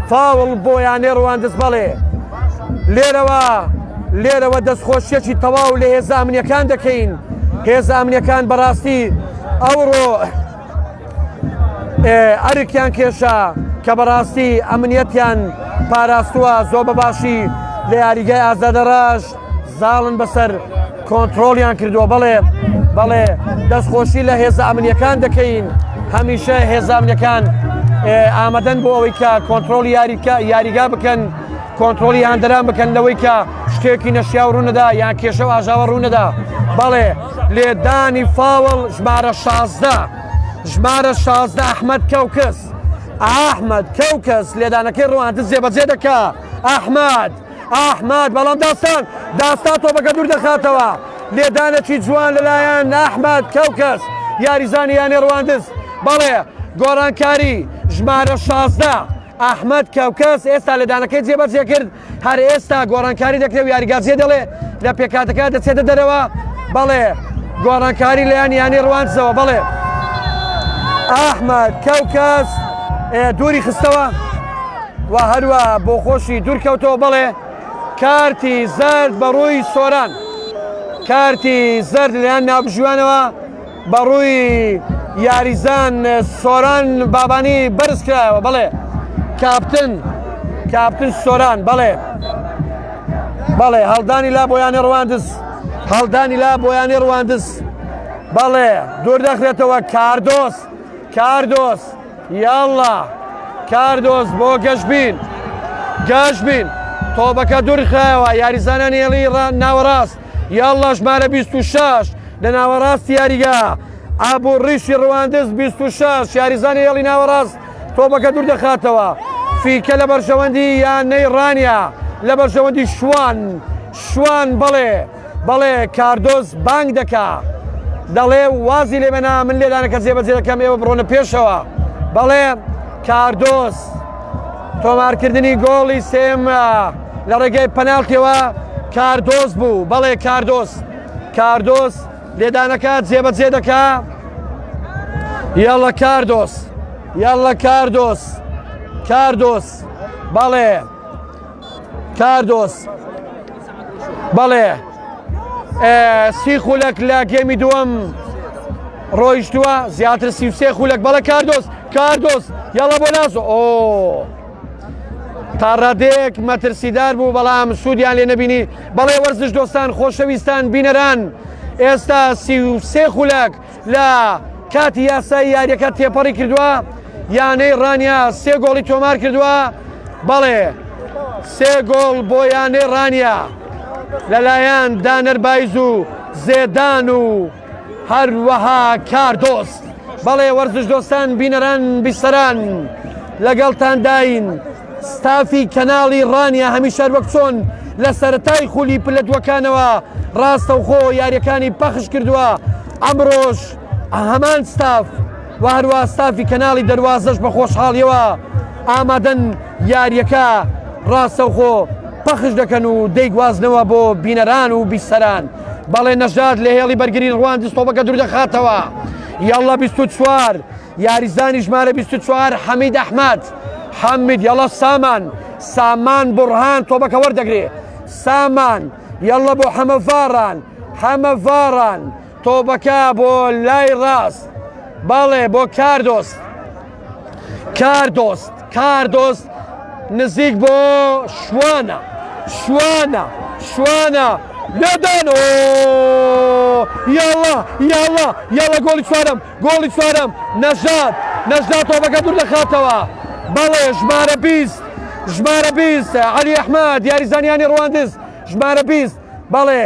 فاوڵ بۆ یانەی ڕەواندز بەڵێ لێرەوە دەستخۆشیەکی تەواو لە هێزە ئەمنیەکان دەکەین هێزە ئەمنیەکان بەڕاستی ئەوڕۆ ئەرکیان کێشە کە بەڕاستی ئەمنیەتیان پاراستووە زۆر بەباشی لە یاریگای ئازادەڕاش زاڵن بەسەر کۆنتترۆلیان کردووە بەڵێ دەستخۆشی لە هێزە ئەمنیەکان دەکەین هەمیشە هێزە ئەمنیەکان ئامادەن بۆ ئەوەی کە کۆنتترۆلی یاریگا بکەن کۆنتترۆلی هاندەران بکەن لەوەی کە شتێکی نەشیاو ڕوونەدا یان کێشە و ئاژاوە ڕوونەدا بەڵێ لێدانی فاوڵ ژمارە 16 ئەحمەد ئەحمەد کەوکەس لێدانەکەی ڕەواندز جێبەجێ دەکا ئەحمەد بەڵام داستا تۆپەکە دوور دەخاتەوە لێدانێکی جوان لەلایەن ئەحمەد کەوکەس یاریزانی یانی ڕەواندز بەڵێ گۆڕانکاری ژمارە 16 ئەحمەد کەوکەس ئێستا لێدانەکەی جێبەجێ کرد هەر ئێستا گۆڕانکاری دەکرێت و یاریگاجێ دەڵێ لە پێکاتەکە دەچێتە دەرەوە بەڵێ گۆڕانکاری لەیان یانی ڕەواندزەوە بەڵێ ئەحمەد کەوکەس دووری خستەوە و هەروە بۆ خۆشی دوورکەوتەوە بەڵێ کارتی زەرد بەڕووی سۆران کارتی زەرد لەیان ناوبژوانەوە بەڕووی یاریزان سۆران بابانی بەرز کرایەوە بەڵێ کاپتن سۆران بەڵێ هەڵدانی لا بۆ یانی ڕەواندز بەڵێ دوور دەخرێتەوە کاردۆس یاڵڵا کاردۆس بۆ گەشبین تۆپەکە دوورخایەوە یاریزانانی هێڵی ناوەڕاست یاڵڵا ژمارە 26 لە ناوەڕاستی یاریگا ئابوو ڕیشی ڕەواندز 26 یاریزانی هێڵی ناوەڕاست تۆپەکە دوور دەخاتەوە فیکە لە بەرژەوەندی یانەی ڕانیە لە بەرژەوەندی شوان بەڵێ کاردۆس بانگ دەکا دەڵێ وازی لێ بەنا من لێدانەکە جێبەجێ دەکەم ئێوە بڕۆنە پێشەوە بەڵێ کاردۆس تۆمارکردنی گۆڵی سێم لە ڕێگەی پەناڵتیەوە کاردۆس بوو بەڵێ کاردۆس لێدانەکە جێبەجێ دەکا یاڵە کاردۆس بەڵێ سی خولەک لە گێمی دووەم ڕۆیشتووە زیاتر 33 خولەک بەڵێ کاردۆس یاڵە بۆ لازۆ تا ڕادەیەک مەترسیدار بوو بەڵام سوودیان لێ نەبینی بەڵێ وەرزش دۆستان خۆشەویستان بینەران ئێستا 33 خولەک لە کاتی یاسایی یاریەکە تێپەڕی کردووە یانەی ڕانیە 3 گۆڵی تۆمار کردووە بەڵێ 3 گۆڵ بۆ یانەی ڕانیە لەلایەن دانەربایز و زێدان و هەروەها کاردۆس بەڵێ وەرزش دۆستان بینەران بیسەران لەگەڵتان داین ستافی کەناڵی ڕانیە هەمیشە وەک چۆن لە سەرەتای خولی پلەتوەکانەوە ڕاستەوخۆ یاریەکانی پەخش کردووە ئەمڕۆژ هەمان ستاف و هەروە ستافی کەناڵی دەروازەش بە خۆشحاڵیەوە ئامادەن یاریەکە ڕاستەوخۆ پەخش دەکەن و دەیگوازنەوە بۆ بینەران و بیسەران بەڵێ نەژاد لە هێڵی بەرگری ڕەواندز تۆپەکە دوور دەخاتەوە یاڵڵا 24 یاریزانی ژمارە 24 حەمید ئەحمەد یاڵە سامان بڕهان تۆپەکە وەردەگرێ سامان یاڵڵا بۆ حەمەڤاران تۆپەکە بۆ لای ڕاست بەڵێ بۆ کاردۆس نزیک بۆ شوانە لێدان یاڵە گۆڵی چوارەم نەژاد تۆپەکە دوور دەخاتەوە بەڵێ ژمارە 20 عەلی ئەحمەد یاریزانیانی ڕەواندز ژمارە 20 بەڵێ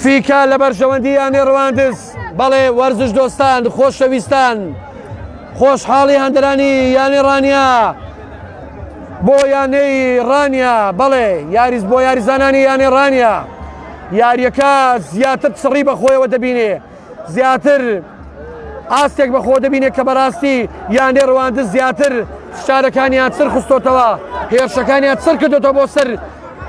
فیکە لە بەرژەوەندیانی ڕەواندز بەڵێ وەرزش دۆستان خۆشەویستان خۆشحاڵی هەندەرانی یانی ڕانیە بۆ یانەی ڕانیە بەڵێ یاریز بۆ یاریزانانی یانەی ڕانیە یاریەکە زیاتر چڕی بەخۆیەوە دەبینێ زیاتر ئاستێک بەخۆ دەبینێت کە بەڕاستی یانەی ڕەواندز زیاتر شارەکانیان چر خستۆتەوە هێرشەکانیان چر کردوتەوە بۆ سەر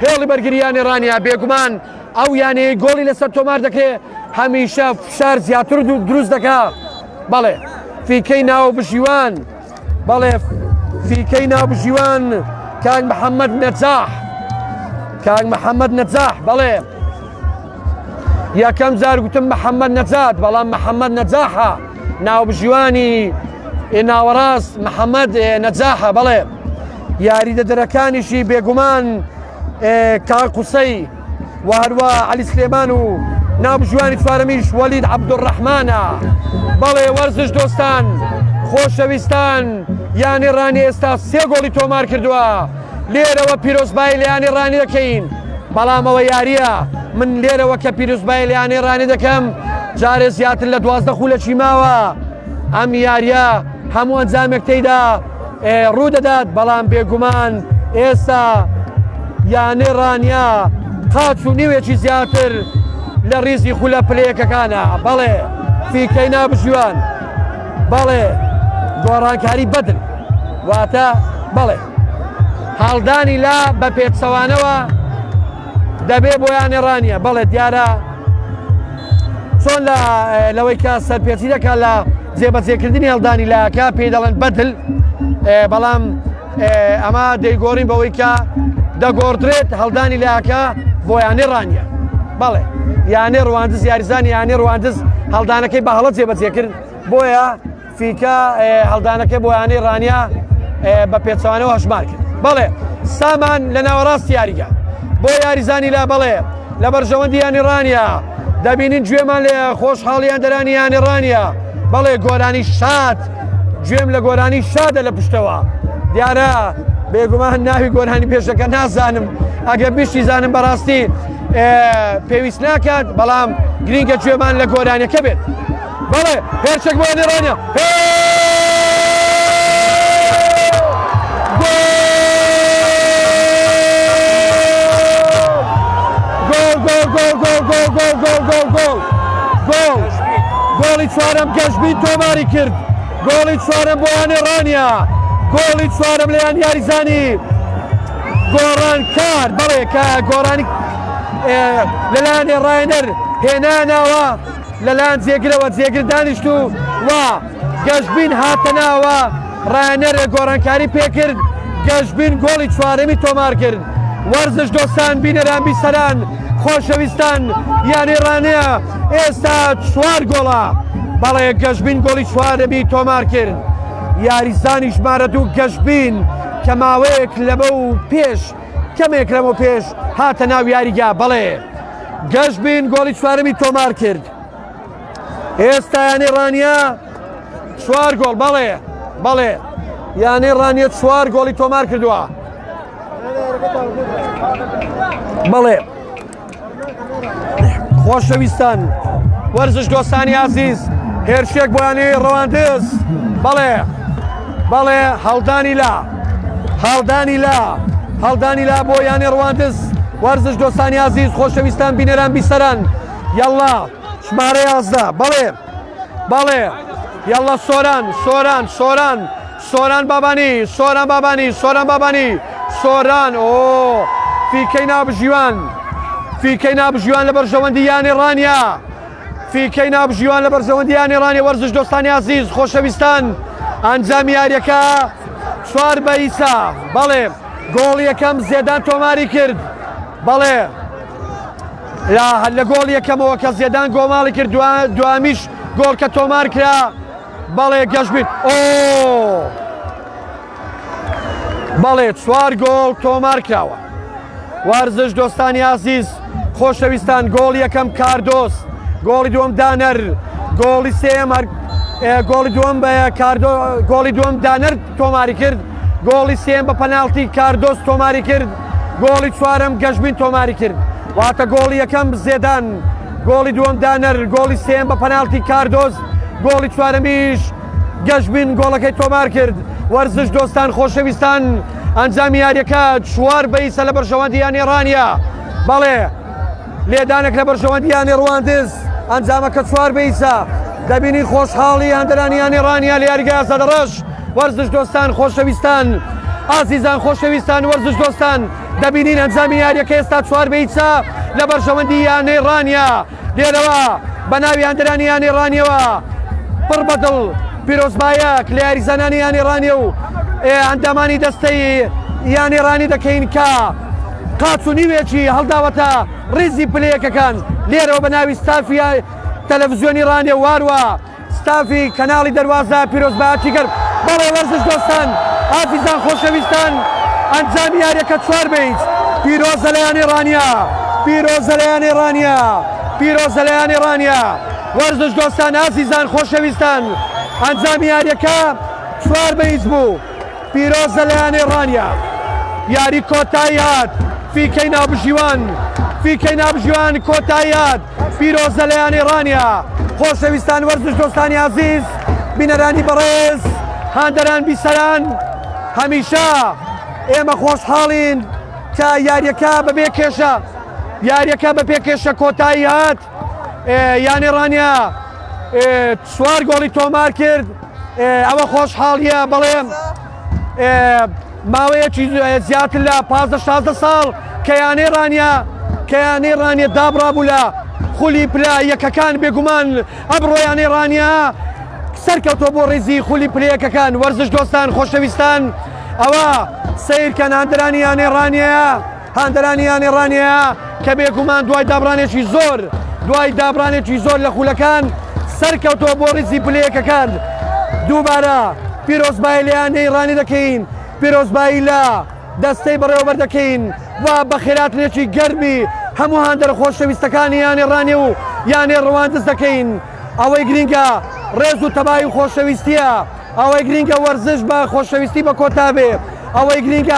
هێڵی بەرگریانی ڕانیە بێگومان ئەو یانەیە گۆڵی لەسەر تۆمار دەکرێت هەمیشە فشار زیاتر دروست دەکات بەڵێ فیکەی ناو بژیوان بەڵێ فیکەی ناو بژیوان کاک محەمەد نەجاح کاک محەمەد نەجاح بەڵێ یەکەم جار گوتم محەمەد نەجات بەڵام محەمەد نەجاحە ناو بژیوانی ناوەڕاست محەمەد نەجاحە بەڵێ یاریدەدەرەکانیشی بێگومان کاک قوسەی و هەروە عەلی سلێمان و ناو بژیوانی چوارەمیش وەلید عەبدوڕەحمانە بەڵێ وەرزش دۆستان خۆشەویستان یانەی ڕانی ئێستا سێ گۆڵی تۆمار کردووە لێرەوە پیرۆزبای لە یانەی ڕانی دەکەین بەڵام ئەوە یاریە من لێرەوە کە پیرۆزبای لە یانەی ڕانی دەکەم جارێ زیاتر لە 12 خولەکی ماوە ئەم یاریە هەموو ئەنجامێک تێیدا ڕوو دەدات بەڵام بێگومان ئێستا یانەی ڕانیە قاچ و نیوێکی زیاتر لە ڕیزی خولە پلەیەکەکانە بەڵێ فیکەی نابژیوان بەڵێ گۆڕانکاری بەدن واتە بەڵێ هەڵدانی لا بە پێچەوانەوە دەبێ بۆ یانەی ڕانیە بەڵێ دیارە چۆن لەوەی کە سەرپێچی دەکات لە جێبەجێکردنی هەڵدانی لاکە پێی دەڵێن بەدل بەڵام ئەمە دەیگۆڕین بەوەی کە دەگۆڕدرێت هەڵدانی لاکە بۆ یانەی ڕانیە بەڵێ یانەی ڕواندز یاریزانی یانەی ڕواندز هەڵدانەکەی بە هەڵە جێبەجێکرد بۆیە فیکە هەڵدانەکەی بۆ یانەی ڕانیە بە پێچەوانەوە هەژمار کرد بەڵێ سامان لە ناوەڕاستی یاریگە بۆ یاریزانی لا بەڵێ لە بەرژەوەندی یانەی ڕانیە دەبینین گوێمان لێ خۆشحاڵیان دەرانی یانەی ڕانیە بەڵێ گۆرانی شاد گوێم لە گۆرانی شادە لە پشتەوە دیارە بێگومان ناوی گۆرانی پێشەکە نازانم ئەگە بیشتی زانم بەڕاستی پێویست ناکات بەڵام گرینگە گوێمان لە گۆرانیەکە بێت بەڵێ هێرشێک بۆ یانەی ڕانیە گۆڵی چوارەم گەشبین تۆماری کرد گۆڵی چوارەم بۆ یانەی ڕانیە گۆڵی چوارەم لە یان یاریزانی گۆڕانکار بەڵێ کە گۆڕانی لەلایەنێ ڕایەنەر هێناناوە لەلایەن جێگرەوە جێگر دانیشت و وا گەشبین هاتە ناوە ڕایەنەر گۆڕانکاری پێکرد گەشبین گۆڵی چوارەمی تۆمار کرد وەرزش دۆستان بینەران بیسەران خۆشەویستان یانەی ڕانیە ئێستا چوار گۆڵە بەڵێ گەشبین گۆڵی چوارەمی تۆمار کرد یاریزانی ژمارە دوو گەشبین کە ماوەیەک لەبە و پێش کەمێک لەمە پێش هاتە ناو یاریگا بەڵێ گەشبین گۆڵی چوارەمی تۆمار کرد ئێستا یانەی ڕانیە چوار گۆڵ بەڵێ یانەی ڕانیە چوار گۆڵی تۆمار کردووە بەڵێ خۆشەویستان وەرزش دۆستانی عەزیز هێرشێک بۆ یانەی ڕەواندز بەڵێ هەڵدانی لا بۆ یانەی ڕەواندز وەرزش دۆستانی عەزیز خۆشەویستان بینەران بیسەران یەڵڵا ژمارە 11 بەڵێ یەڵڵا سۆران بابانی ئۆ فیکەی نابژیوان لە بەرژەوەندی یانەی ڕانیە وەرزش دۆستانی عەزیز خۆشەویستان ئەنجامی یاریەکە 4 بە ئیسا بەڵێ گۆڵی یەکەم زێدان تۆماری کرد بەڵێ لە گۆڵی یەکەمەوە کە زێدان گۆماڵی کرد دوامیش گۆڵ کە تۆمار کرا بەڵێ گەشبین بەڵێ 4 گۆڵ تۆمار کراوە وەرزش دۆستانی عەزیز خۆشەویستان گۆڵی یەکەم کاردۆس گۆڵی دووەم دانەر گۆڵی سێم گۆڵی دووەم دانەر تۆماری کرد گۆڵی سێم بە پەناڵتی کاردۆس تۆماری کرد گۆڵی چوارەم گەشبین تۆماری کرد واتە گۆڵی یەکەم زێدان گۆڵی دووەم دانەر گۆڵی سێم بە پەناڵتی کاردۆس گۆڵی چوارەمیش گەشبین گۆڵەکەی تۆمار کرد وەرزش دۆستان خۆشەویستان ئەنجامی یاریەکە 4 بەیسە لە بەرژەوەندیانی ڕانیە بەڵێ لێدانێک لە بەرژەوەندیانی ڕواندز ئەنجامەکە 4 بەیسە دەبینی خۆشحاڵی هەندەرانیانی ڕانیا لە یاریگای سەدەڕەش وەرزش دۆستان خۆشەویستان ئازیزان خۆشەویستان وەرزش دۆستان دەبینین ئەنجامی یاریەکە ئێستا 4 بەیسە لە بەرژەوەندی یانەی ڕانیا لێرەوە بەناوی هەندەرانیانی ڕانیەوە پڕ بەدڵ پیرۆزبایەک لە یاریزانانی یانی ڕانیە و ئەندامانی دەستەی یانی ڕانی دەکەین کە قاچ و نیوێکی هەڵداوەتە ڕیزی پلەیەکەکان لێرەوە بەناوی ستافی تەلەفزیۆنی ڕانیە واروە ستافی کەناڵی دەواازە پیرۆزبایەکی گەرم بەڵێ وەرزش دۆستان ئازیزان خۆشەویستان ئەنجامی یاریەکە 4 بەیت پیرۆزە لە یانی ڕانیە پیرۆزە لە یانی ڕانیە پیرۆزە لە یانی ڕانیە وەرزش دۆستان ئازیزان خۆشەویستان ئەنجامی یاریەکە 4 بەیت بوو پیرۆزە لە یانی ڕانیە یاری کۆتایی هات فیکەی نابژیوان فیکەی نابژیوان کۆتایی هات پیرۆزە لە یانی ڕانیە خۆشەویستان وەرزش دۆستانی عزیز بینەرانی بەڕێز هاندەران بیسەران هەمیشە ئێمە خۆشحاڵین کە یاریەکە بەبێ کێشە یاریەکە بە پێکێشە کۆتایی هات یانی ڕانیە 4 گۆڵی تۆمار کرد ئەوە خۆشحاڵیە بەڵێم ماوەیەکی زیاتر لە 15-16 ساڵ کە یانەی ڕانیە دابڕابوو لە خولی پلەیەکەکان بێگومان ئەبڕۆ یانەی ڕانیە سەرکەوتۆ بۆ ڕێزی خولی پلەیەکەکان وەرزش دۆستان خۆشەویستان ئەوە سیرکەن هەندەرانی یانەی ڕانیە هەندەرانی یانەی ڕانیە کە بێگومان دوای دابڕانێکی زۆر لە خولەکان سەرکەوتۆ بۆ ڕێزی پلەیەکەکان دووبارە پیرۆزبایی لە یانەی ڕانی دەکەین پیرۆزبایی لە دەستەی بەڕێوەبەر دەکەین و بە خێراتنێکی گەرمی هەموو هەندەر خۆشەویستەکانی یانی ڕانیە و یانی ڕەواندز دەکەین ئەوەی گرینگە ڕێز و تەبای و خۆشەویستیە ئەوەی گرینگە وەرزش بە خۆشەویستی بە کۆتابێ ئەوەی گرینگە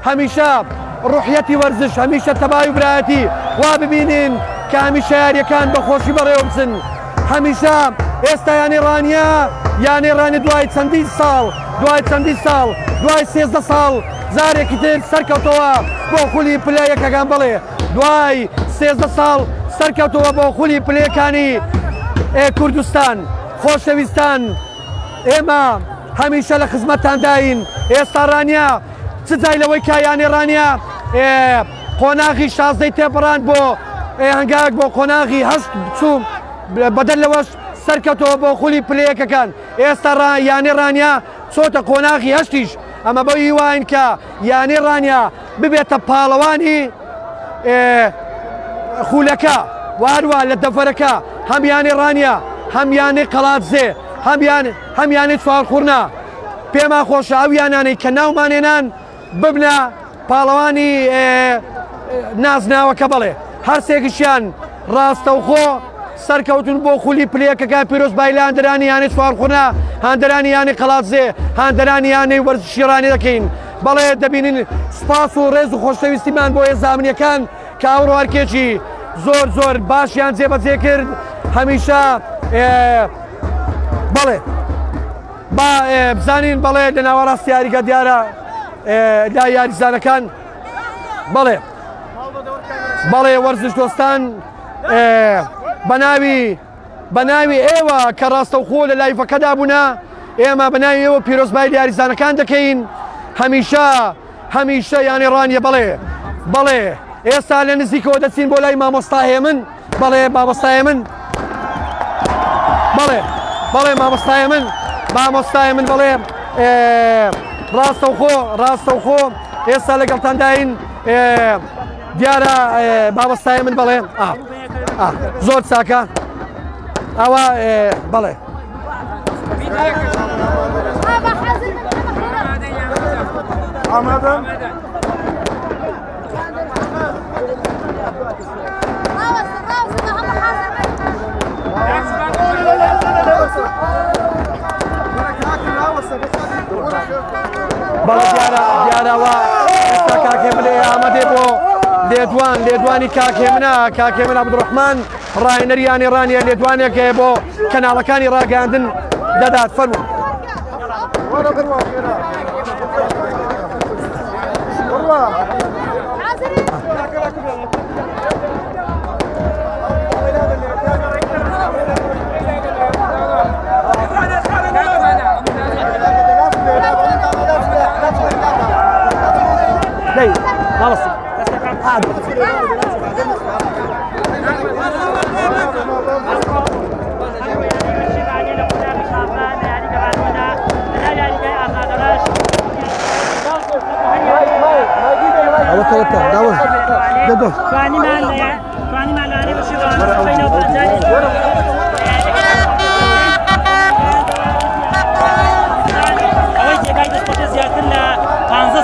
هەمیشە ڕوحیەتی وەرزش هەمیشە تەبای و برایەتی وا ببینین کە هەمیشە یاریەکان بە خۆشی بەڕێوە بچن هەمیشە ئێستا یانی ڕانی دوای چەندین ساڵ دوای 13 ساڵ زارێکی تر سەرکەوتەوە بۆ خولی پلەیەکەکان بڵێ دوای 13 ساڵ سەرکەوتەوە بۆ خولی پلەیەکانی کوردستان خۆشەویستان ئێمە هەمیشە لە خزمەتتان داین ئێستا ڕانیە چ جای لەوەی کایانی ڕانیە قۆناغی 16 تێپەڕان بۆ هەنگاک بۆ قۆناغی 8 بچوو بەدەر لەوەش سەرکەوتەوە بۆ خولی پلەیەکەکان ئێستا یانی ڕانیە چۆتە قۆناغی 8 ئەمە بەو هیواین کە یانی ڕانیە ببێتە پاڵەوانی خولەکە واروە لە دەفەرەکە هەم یانی ڕانیە هەم یانی قەڵاتزێ هەم یانی چوارخوورنا پێما خۆشە ئەو یانانەی کە ناومانێنان ببنە پاڵەوانی نازناوەکە بڵێ هەرسێکیشیان ڕاستەوخۆ سەرکەوتن بۆ خولی پلەیەکەکان پیرۆزبایی لە هەندەرانی یانی چوارخوورنا هەندەرانی یانی قەڵاتزێ هەندەرانی یانی وەرزشی ڕانی دەکەین بەڵێ دەبینین سپاس و ڕێز و خۆشەویستیمان بۆ ێزامنیەکان کە ئەوڕوارکێکی زۆر باشیان جێبەجێ کرد هەمیشە بەڵێ بزانین بەڵێ لە ناوەڕاستی یاریگە دیارە لا یاریزانەکان بەڵێ وەرزش دۆستان بەناوی ئێوە کە ڕاستەوخۆ لە لایفەکەدا بوونا ئێمە بەناوی ئێوە پیرۆزبایی یاریزانەکان دەکەین هەمیشە یانی ڕانیە بەڵێ ئێستا لە نزیکەوە دەچین بۆ لای مامۆستای من بەڵێ مامۆستای من بەڵێ ڕاستەوخۆ ئێستا لەگەڵتان داین دیارە مامۆستای من بەڵێ زۆر چاکە ئەوە بەڵێ ئامادەم بەڵێ دیارەوە ئێستا کاکێ بڵێ ئامادێ بۆ لێدوانی کاکێ من عەبدوڕەحمان ڕاهێنەری یانی ڕانیە لێدوانێک هەیە بۆ کەناڵەکانی ڕاگەاندن دەدات فەرموو باڵسی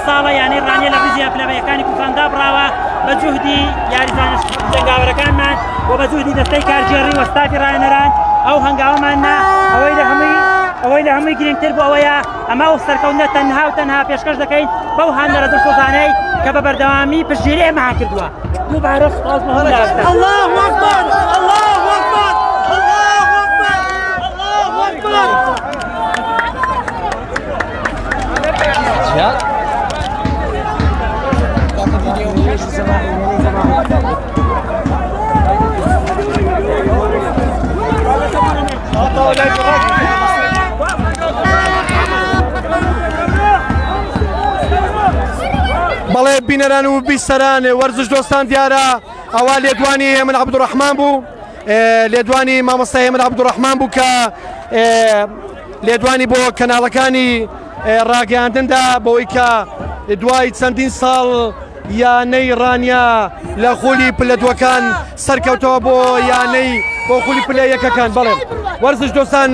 ساڵە یانەی ڕانیە لە ڕیزی پلەیەکانی کوفاندا بڕاوە بە جوهدی یاریزانش جنگاوەرەکانمان بۆ بە جوهدی دەستەی کارگێڕی و ستافی ڕایەنەران ئەو هەنگاوەماننا ئەوەی لە هەمووی گرنگتر بۆ ئەوەیە ئەمە و سەرکەوتنە تەنها و تەنها پێشکەش دەکەین بەو هاندەرە دڵسۆزانەی کە بە بەردەوامی پشتگیری ئێمەمان کردووە دووبارە سوپاس بۆ هەموو لاستان. الله ئەکبەر الله ئەکبەر الله ئەکبەر الله ئەکبەر. بەڵێ بینەران و بیستەران وەرزش دۆستان دیارە ئەوە لێدوانی ئەحمەد عەبدوڕەحمان بوو لێدوانی مامۆستای ئەحمەد عەبدوڕەحمان بوو کە لێدوانی بۆ کەناڵەکانی ڕاگەیاندندا بەوەی کە دوای چەندین ساڵ یانەی ڕانیە لە خولی پلەدوەکان سەرکەوتەوە بۆ یانەی بۆ خولی پلەیەکەکان. بەڵێ وەرزش دۆستان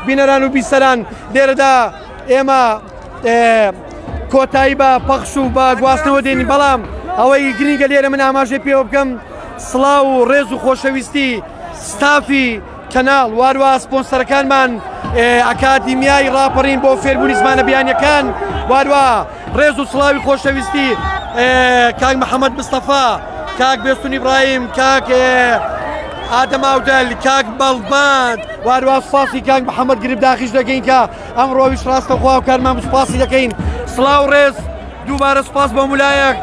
بینەران و بیستەران لێرەدا ئێمە کۆتایی بە پەخش و بە گواستنەوە دێنین بەڵام ئەوەی گرنگە لێرە من ئاماژەی پێوە بکەم سڵاو و ڕێز و خۆشەویستی ستافی کەناڵ واروە سپۆنسەرەکانمان ئەکادیمیای ڕاپەڕین بۆ فێربوونی زمانە بیانیەکان واروە ڕێز و سڵاوی خۆشەویستی کاک محەمەد مستەفا کاک بێستوون ئیبراهیم کاک ئادەماودەل کاک مەڵبەند واروە سوپاسی کاک محەمەد گرب داخیش دەکەین کە ئەمڕۆویش ڕاستەخوا و کارمان سوپاسی دەکەین. سڵاو ڕێز دووبارە سوپاس بۆ مولایەک.